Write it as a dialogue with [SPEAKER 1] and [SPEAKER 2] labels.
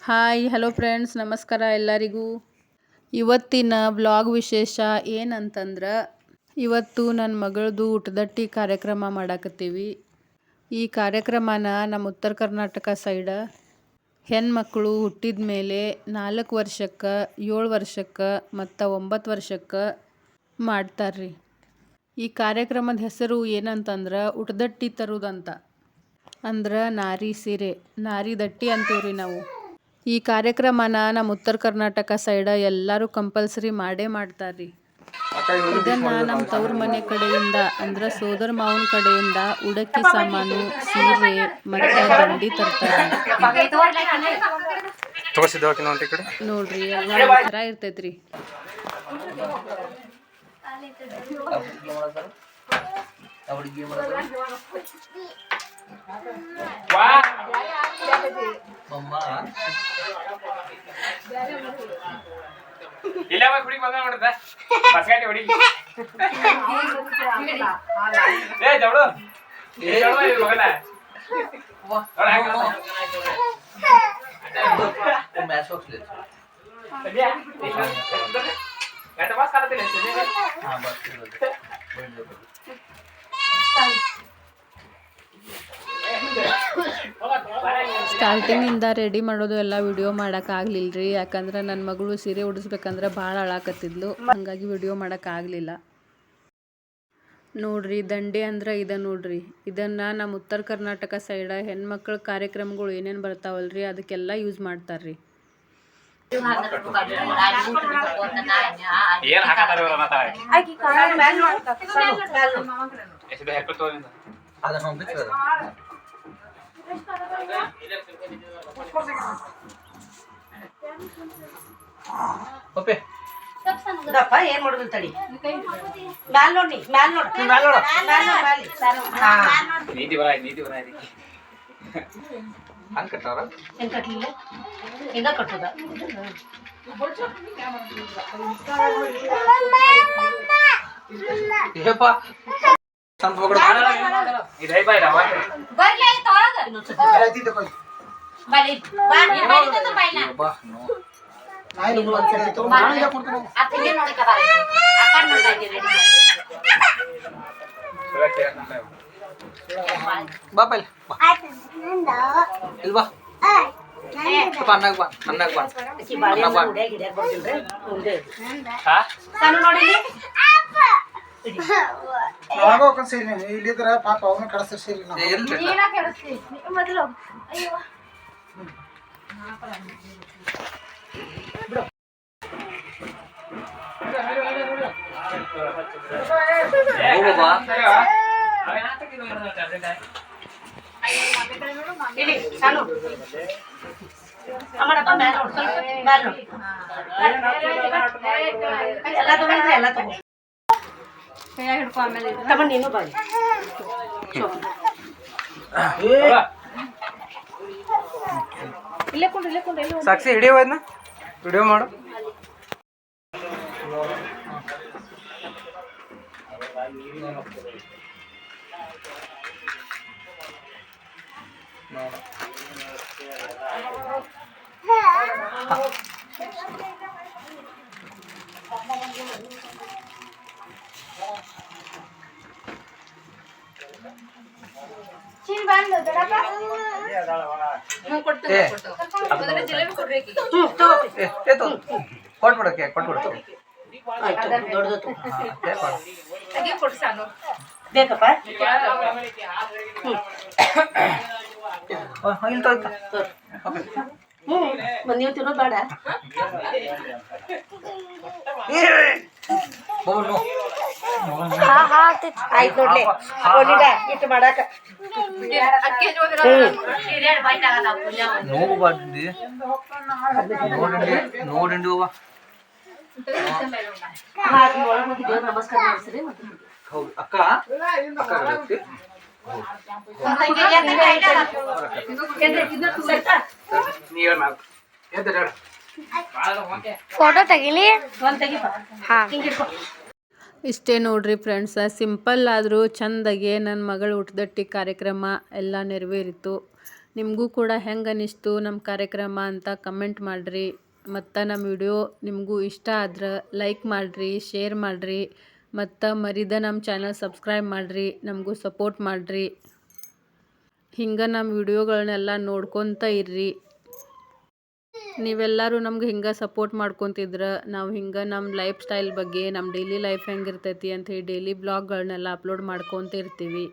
[SPEAKER 1] Hi hello friends, ನಮಸ್ಕಾರ ಎಲ್ಲರಿಗೂ. ಇವತ್ತಿನ ವ್ಲಾಗ್ ವಿಶೇಷ ಏನಂತಂದ್ರೆ, ಇವತ್ತು ನನ್ನ ಮಗಳದು ಊಟದಟ್ಟಿ ಕಾರ್ಯಕ್ರಮ ಮಾಡಾಕತ್ತೀವಿ. ಈ ಕಾರ್ಯಕ್ರಮನ ನಮ್ಮ ಉತ್ತರ ಕರ್ನಾಟಕ ಸೈಡ ಹೆಣ್ಮಕ್ಳು ಹುಟ್ಟಿದ ಮೇಲೆ 4 ವರ್ಷಕ್ಕೆ, 7 ವರ್ಷಕ್ಕೆ ಮತ್ತು 9 ವರ್ಷಕ್ಕೆ ಮಾಡ್ತಾರ್ರಿ. ಈ ಕಾರ್ಯಕ್ರಮದ ಹೆಸರು ಏನಂತಂದ್ರೆ ಊಟದಟ್ಟಿ ತರುವುದಂತ. ಅಂದ್ರೆ ನಾರಿ ಸೀರೆ, ನಾರಿ ದಟ್ಟಿ ಅಂತೀವ್ರಿ ನಾವು. ಈ ಕಾರ್ಯಕ್ರಮನ ನಮ್ಮ ಉತ್ತರ ಕರ್ನಾಟಕ ಸೈಡ ಎಲ್ಲರೂ ಕಂಪಲ್ಸರಿ ಮಾಡೇ ಮಾಡ್ತಾರ್ರಿ. ಇದನ್ನು ನಮ್ಮ ತವ್ರ ಮನೆ ಕಡೆಯಿಂದ ಅಂದ್ರೆ ಸೋದರ ಮಾವನ ಕಡೆಯಿಂದ ಉಡಕ್ಕಿ ಸಾಮಾನು, ಸೀರೆ ಮತ್ತು ದಂಡಿ ತರ್ತಾರೆ. ನೋಡ್ರಿ ಎಲ್ಲ ಥರ ಇರ್ತೈತ್ರಿ. ಸ್ಟಾರ್ಟಿಂಗಿಂದ ರೆಡಿ ಮಾಡೋದು ಎಲ್ಲ ವಿಡಿಯೋ ಮಾಡೋಕ್ಕಾಗಲಿಲ್ಲ ರೀ. ಯಾಕಂದ್ರೆ ನನ್ನ ಮಗಳು ಸೀರೆ ಉಡಿಸ್ಬೇಕಂದ್ರೆ ಭಾಳ ಅಳಾಕತ್ತಿದ್ಲು, ಹಾಗಾಗಿ ವಿಡಿಯೋ ಮಾಡೋಕ್ಕಾಗಲಿಲ್ಲ. ನೋಡ್ರಿ ದಂಡೆ ಅಂದ್ರೆ ನೋಡ್ರಿ, ಇದನ್ನು ನಮ್ಮ ಉತ್ತರ ಕರ್ನಾಟಕ ಸೈಡ ಹೆಣ್ಮಕ್ಳ ಕಾರ್ಯಕ್ರಮಗಳು ಏನೇನು ಬರ್ತಾವಲ್ರಿ ಅದಕ್ಕೆಲ್ಲ ಯೂಸ್ ಮಾಡ್ತಾರ್ರಿ.
[SPEAKER 2] ಏನ್ ಮಾಡುದು ತಡಿ ಮ್ಯಾಲ್ ನೋಡಿ ಮ್ಯಾಲ್ ನೋಡ್ ಹಂಗ ಕಟ್ಟಾರ ಹೆಂಗ್ ಕಟ್ಲಿಲ್ಲ ಹೆಂಗ ಕಟ್ಟುದ
[SPEAKER 3] ಇಲ್ಲಿದ್ರ ಪಾಪ ಅವನು ಕಳಿಸ್ತೀರಿ ಮೊದಲು
[SPEAKER 2] ಎಲ್ಲ ತಗೋ ಹಿಡ್ಕೊ ಆಮೇಲೆ ತಗೊಂಡು ನೀನು ಬಾಯಿ ಇಲ್ಲೇ ಕೊಂಡು
[SPEAKER 3] ಸಾಕ್ಷಿ ಹಿಡಿಯೋ ಅದನ್ನ ವಿಡಿಯೋ ಮಾಡು. ಕೊಟ್ಬಿಡಕ್ಕೆ ಕೊಟ್ಬಿಡ್ತು
[SPEAKER 2] ಬೇಕಪ್ಪ ನೀವು ತಿನ್ನೋ ಬೇಡ ಆಯ್ತು ನೋಡ್ಲಿ ಇಟ್ಟು ಮಾಡಾಕ
[SPEAKER 3] ನೋಡಂಡಿ
[SPEAKER 2] ನಮಸ್ಕಾರ ಮಾಡಿಸ್ರಿ.
[SPEAKER 3] ಹೌದು ಅಕ್ಕ
[SPEAKER 1] ಫೋಟೋ ತೆಗಿಲಿ. ಇಷ್ಟೇ ನೋಡ್ರಿ ಫ್ರೆಂಡ್ಸ್, ಸಿಂಪಲ್ ಆದರೂ ಚಂದಾಗೆ ನನ್ನ ಮಗಳ ಊಟದಟ್ಟಿ ಕಾರ್ಯಕ್ರಮ ಎಲ್ಲ ನೆರವೇರಿತು. ನಿಮಗೂ ಕೂಡ ಹೆಂಗೆ ಅನ್ನಿಸ್ತು ನಮ್ಮ ಕಾರ್ಯಕ್ರಮ ಅಂತ ಕಮೆಂಟ್ ಮಾಡಿರಿ. ಮತ್ತು ನಮ್ಮ ವಿಡಿಯೋ ನಿಮಗೂ ಇಷ್ಟ ಆದ್ರೆ ಲೈಕ್ ಮಾಡಿರಿ, ಶೇರ್ ಮಾಡಿರಿ, ಮತ್ತು ಮರಿದ ನಮ್ಮ ಚಾನಲ್ ಸಬ್ಸ್ಕ್ರೈಬ್ ಮಾಡಿರಿ, ನಮಗೂ ಸಪೋರ್ಟ್ ಮಾಡಿರಿ. ಹಿಂಗೆ ನಮ್ಮ ವಿಡಿಯೋಗಳನ್ನೆಲ್ಲ ನೋಡ್ಕೊತ ಇರ್ರಿ. ನೀವೆಲ್ಲರೂ ನಮ್ಗೆ ಹಿಂಗೆ ಸಪೋರ್ಟ್ ಮಾಡ್ಕೊತಿದ್ರೆ ನಾವು ಹಿಂಗೆ ನಮ್ಮ ಲೈಫ್ ಸ್ಟೈಲ್ ಬಗ್ಗೆ, ನಮ್ಮ ಡೈಲಿ ಲೈಫ್ ಹೆಂಗಿರ್ತೈತಿ ಅಂಥೇಳಿ ಡೈಲಿ ಬ್ಲಾಗ್ಗಳನ್ನೆಲ್ಲ ಅಪ್ಲೋಡ್ ಮಾಡ್ಕೊತ ಇರ್ತೀವಿ.